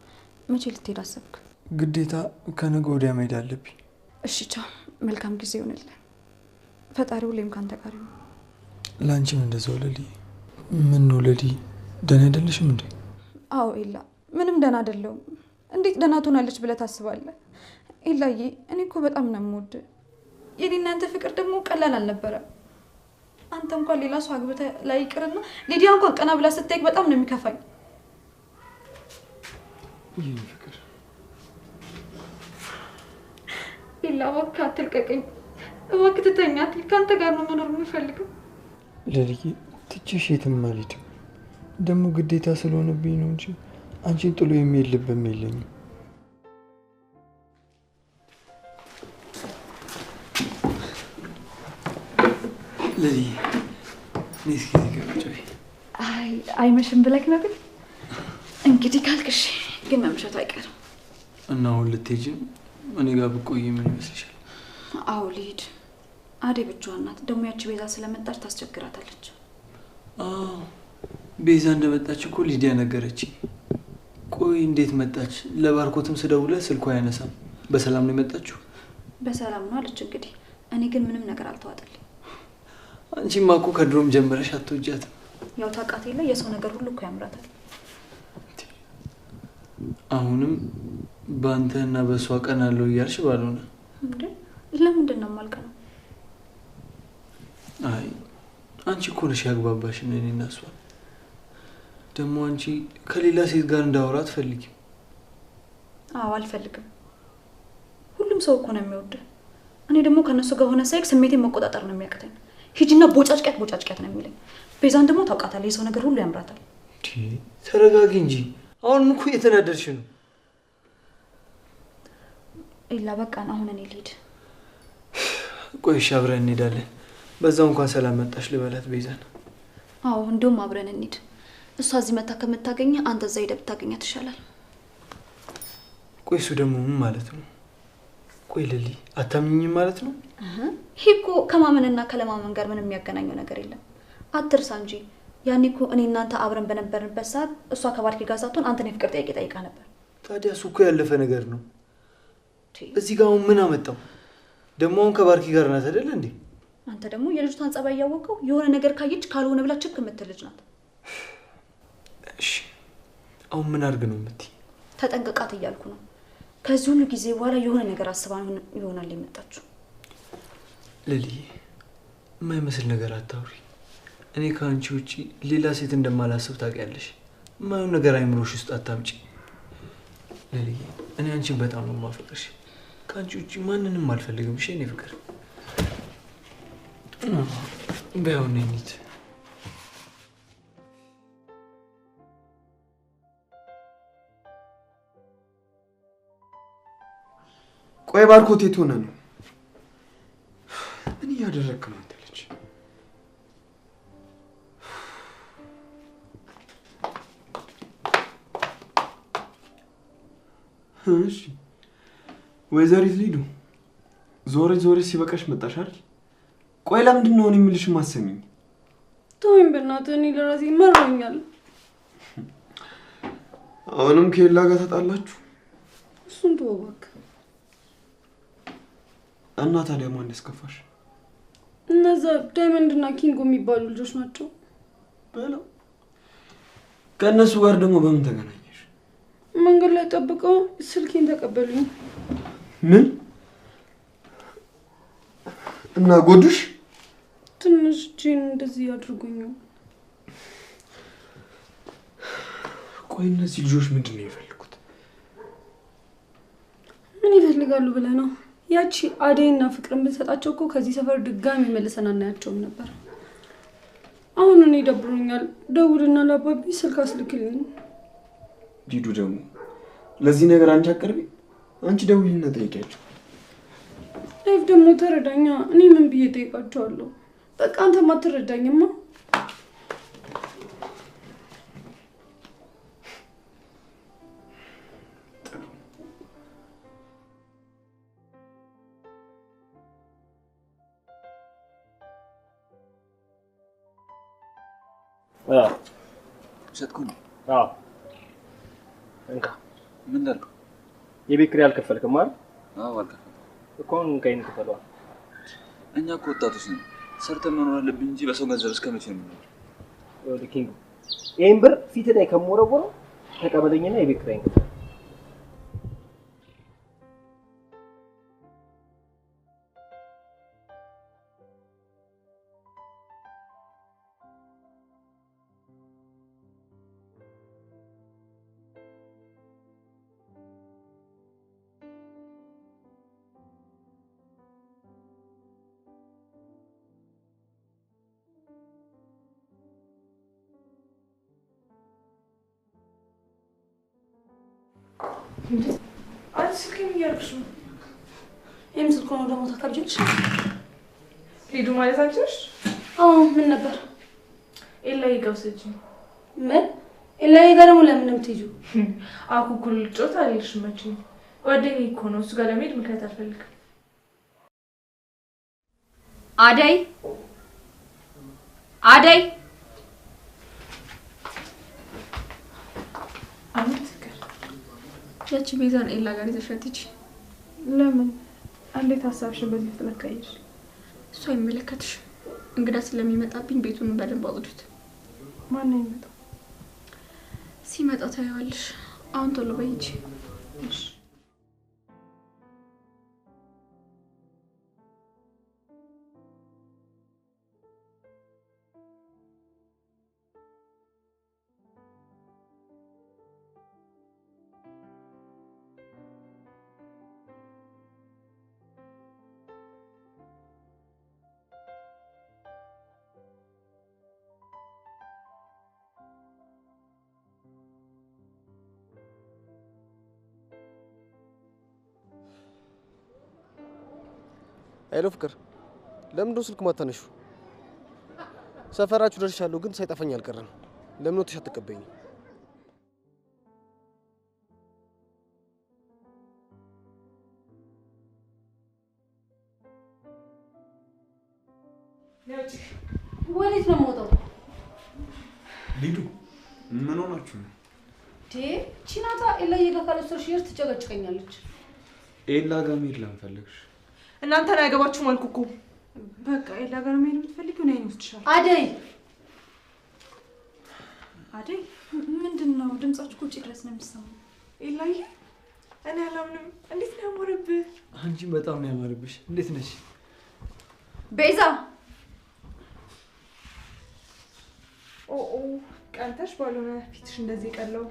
Speaker 3: መቼ ልትሄድ አሰብክ?
Speaker 5: ግዴታ ከነገ ወዲያ መሄድ አለብኝ።
Speaker 3: እሺ ቻው። መልካም ጊዜ ይሁንልህ። ፈጣሪ ሁሌም ካንተ ጋር ይሁን።
Speaker 5: ላንቺም እንደዛው ለሊ። ምን ነው ለሊ፣ ደህና አይደለሽም እንዴ?
Speaker 3: አዎ ኤላ፣ ምንም ደህና አይደለሁም። እንዴት ደህና ትሆናለች ብለህ ታስባለህ? ኤላዬ፣ እኔ እኮ በጣም ነው የምወድህ። የኔና አንተ ፍቅር ደግሞ ቀላል አልነበረም። አንተ እንኳን ሌላ ሰው አግብተህ ላይ ይቅርና ሊዲያ እንኳን ቀና ብላ ስታይክ በጣም ነው የሚከፋኝ።
Speaker 5: ይሄን ፍቅር
Speaker 3: ኤላ፣ እባክህ አትልቀቀኝ። እባክህ ትተኛ። ከአንተ ጋር ነው መኖር የምፈልገው።
Speaker 5: ለልዬ፣ ትቼሽ የትም አልሄድም። ደግሞ ግዴታ ስለሆነብኝ ነው እንጂ አንቺን ጥሎ የሚሄድ ልብም የለኝም። ለልዬ፣ እኔ እስኪ ገብቼ
Speaker 3: አይመሽም ብለህ ነው? ግን እንግዲህ ካልክሽ፣ ግን መምሸቱ አይቀርም።
Speaker 5: እና አሁን ልትሄጂ ነው? እኔ ጋር ብቆይ ምን ይመስልሻል?
Speaker 3: አዎ ልሂድ። አደይ ብቻዋን ናት። ደግሞ ያቺ ቤዛ ስለመጣች ታስቸግራታለች።
Speaker 5: ቤዛ እንደመጣች እኮ ሊዲያ ነገረች። ቆይ እንዴት መጣች? ለባርኮትም ስደውልለት ስልኳ አያነሳም። በሰላም ነው የመጣችው?
Speaker 3: በሰላም ነው አለች። እንግዲህ እኔ ግን ምንም ነገር አልተዋጠልኝ።
Speaker 5: አንቺማ እኮ ከድሮም ጀምረሽ አትወጃትም።
Speaker 3: ያው ታውቃት የለ የሰው ነገር ሁሉ እኮ ያምራታል።
Speaker 5: አሁንም በአንተና በእሷ ቀናለሁ እያልሽ ባልሆነ
Speaker 3: እንዴ? ለምንድን ነው የማልቀነው?
Speaker 5: አይ አንቺ እኮ ነሽ ያግባባሽን እኔና እሷ። ደግሞ አንቺ ከሌላ ሴት ጋር እንዳወራ አትፈልጊም።
Speaker 3: አዎ አልፈልግም። ሁሉም ሰው እኮ ነው የሚወድ። እኔ ደግሞ ከነሱ ጋር ሆነ ሳይክ ስሜቴን መቆጣጠር ነው የሚያቅተኝ። ሂጂና ቦጫጭቂያት ነው የሚለኝ። ቤዛን ደግሞ ታውቃታለህ፣ የሰው ነገር ሁሉ ያምራታል።
Speaker 5: ተረጋጊ እንጂ አሁንም እኮ እየተናደድሽ ነው።
Speaker 3: ኢላ በቃ አሁን እኔ ልሂድ።
Speaker 5: ቆይ እሺ፣ አብረን እንሄዳለን። በዛው እንኳን ሰላም መጣሽ ልበላት ቤዛን።
Speaker 3: አዎ እንደውም አብረን እንሂድ። እሷ እዚህ መታ ከምታገኘ አንተ እዛ ሄደህ ብታገኛት ይሻላል።
Speaker 5: ቆይ እሱ ደግሞ ምን ማለት ነው? ቆይ ልሊ አታምኚኝም ማለት ነው?
Speaker 3: ይሄ እኮ ከማመንና ከለማመን ጋር ምንም የሚያገናኘው ነገር የለም። አትርሳ እንጂ ያኔ እኮ እኔ እናንተ አብረን በነበርንበት ሰዓት እሷ ከባርኪ ጋር ሳትሆን አንተን የፍቅር ጥያቄ ጠይቃ ነበር።
Speaker 5: ታዲያ እሱ እኮ ያለፈ ነገር ነው። እዚህ ጋር ምን አመጣው? ደግሞ አሁን ከባርኪ ጋር ናት አይደል እንዴ?
Speaker 3: አንተ ደግሞ የልጅቷን ጸባይ ያወቀው የሆነ ነገር ካየች ካልሆነ ብላ ችክ የምትል ልጅ ናት።
Speaker 5: እሺ አሁን ምን አድርግ ነው የምትይ?
Speaker 3: ተጠንቀቃት እያልኩ ነው። ከዚህ ሁሉ ጊዜ በኋላ የሆነ ነገር አስባ ይሆናል የመጣችው።
Speaker 5: ልልዬ የማይመስል ነገር አታውሪ። እኔ ከአንቺ ውጪ ሌላ ሴት እንደማላስብ ታውቂያለሽ። የማይሆን ነገር አይምሮሽ ውስጥ አታምጪ ልልዬ። እኔ አንቺን በጣም ነው የማፈቅርሽ። ከአንቺ ውጪ ማንንም አልፈልግም። እሺ እኔ ፍቅር በያው ነኝት
Speaker 6: ቆይ ባርኮት የት ሆነ ነው? ምን እያደረግክ ነው አንተ ልጅ? እሺ ወይዘሪት ሊዱ ዞረች ሲበቃሽ መጣሽ አይደል? ቆይ ለምንድን ነው እኔ የምልሽ ማሰሚኝ?
Speaker 2: ተወኝ በእናትህ፣ እኔ ለራሴ መሮኛል።
Speaker 6: አሁንም ከሌላ ጋር ተጣላችሁ?
Speaker 2: እሱን ተወው እባክህ።
Speaker 6: እና ታዲያ ማን ያስከፋሽ?
Speaker 2: እነዛ ዳይመንድ እና ኪንጎ የሚባሉ ልጆች ናቸው።
Speaker 6: በለው። ከእነሱ ጋር ደግሞ በምን ተገናኘሽ?
Speaker 2: መንገድ ላይ ጠብቀው ስልኬን ተቀበሉኝ።
Speaker 6: ምን? እና ጎዱሽ?
Speaker 2: ትንሽ ጂን እንደዚህ አድርጎኛል።
Speaker 6: ቆይ እነዚህ ልጆች ምንድን ነው የሚፈልጉት?
Speaker 2: ምን ይፈልጋሉ ብለህ ነው? ያቺ አደይና ፍቅርን ብንሰጣቸው እኮ ከዚህ ሰፈር ድጋሚ መልሰን አናያቸውም ነበር። አሁን እኔ ደብሮኛል። ደውልና ለአባቢ ስልክ አስልክልኝ።
Speaker 6: ሊዱ ደግሞ ለዚህ ነገር አንቺ አቀርቢ። አንቺ ደውይና ጠይቂያቸው።
Speaker 2: ላይፍ ደግሞ ተረዳኛ። እኔ ምን ብዬ ጠይቃቸዋለሁ? በቃ አንተማ አትረዳኝማ።
Speaker 8: ሸጥኩኝ።
Speaker 7: አዎ እንካ።
Speaker 8: ምን ላድርግ?
Speaker 7: የቤት ኪራይ አልከፈልክም አይደል?
Speaker 8: አዎ አልከፈልኩም
Speaker 7: እኮ ከይን ከፈለዋ።
Speaker 8: እኛ እኮ ወጣቶች ነን። ሰርተን መኖር አለብን እንጂ በሰው ገንዘብ እስከ መቼ ነው የምንኖረው?
Speaker 7: ወደ ኪንግ ይሄን ብር ፊት ላይ ከሞረጎረው ተቀበለኝና የቤት ኪራይ እንከፍል።
Speaker 1: አንቺ ስልኬን እያደረግሽ ነው?
Speaker 2: ይህም ስልክ ሆኖ ደግሞ ታካብጃለሽ?
Speaker 1: ሊዱ ማለት አንቺ ነሽ?
Speaker 2: አዎ። ምን ነበር?
Speaker 1: ኤላዬ ጋር ወሰጂኝ።
Speaker 2: ምን? ኤላዬ ጋር ደግሞ ለምን ነው የምትሄጂው?
Speaker 1: አኩኩል ልጮት አለሽ መቼም። ጓደኛዬ እኮ ነው። እሱ ጋር ለመሄድ ምክንያት አልፈልግም።
Speaker 4: አደይ አደይ
Speaker 3: ያቺ ቤዛን ኤላ ጋር ይዘሻትች?
Speaker 2: ለምን? እንዴት ሀሳብሽን በዚህ ፍጥነት ቀይርሽ?
Speaker 3: እሱ አይመለከትሽም። እንግዳ ስለሚመጣብኝ ቤቱን በደንብ አውጡት።
Speaker 2: ማን ነው የሚመጣው?
Speaker 3: ሲመጣ ታያለሽ። አሁን ቶሎ በይ እንጂ።
Speaker 2: እሺ።
Speaker 9: ሄሎ ፍቅር፣ ለምን ነው ስልክ ማታነሹ? ሰፈራችሁ ደርሻለሁ ግን ሳይጠፋኝ አልቀረም። ለምን ነው ተሻተቀበኝ?
Speaker 2: ወዴት ነው የምወጣው?
Speaker 6: ሊዱ ምን ሆናችሁ ነው?
Speaker 2: ቺናታ ኤላዬ ጋር ካልወሰድሽ የት ትጨቀጭቀኛለች?
Speaker 6: ኤላ ጋር መሄድ ለምን ፈለግሽ?
Speaker 1: እናንተን አያገባችሁም አልኩ እኮ። በቃ ኤላ ጋር መሄድ የምትፈልጊው ነይ ወስድሻል።
Speaker 2: አደይ
Speaker 3: አደይ ምንድነው? ድምጻችሁ ቁጭ ድረስ ነው የሚሰማው።
Speaker 1: ኤላዬ እኔ አላምንም። እንዴት ነው ያማረብህ?
Speaker 5: አንቺም በጣም ነው ያማረብሽ። እንዴት ነሽ?
Speaker 4: ቤዛ
Speaker 1: ኦ ቀንተሽ ባልሆነ ፊትሽ እንደዚህ ቀለው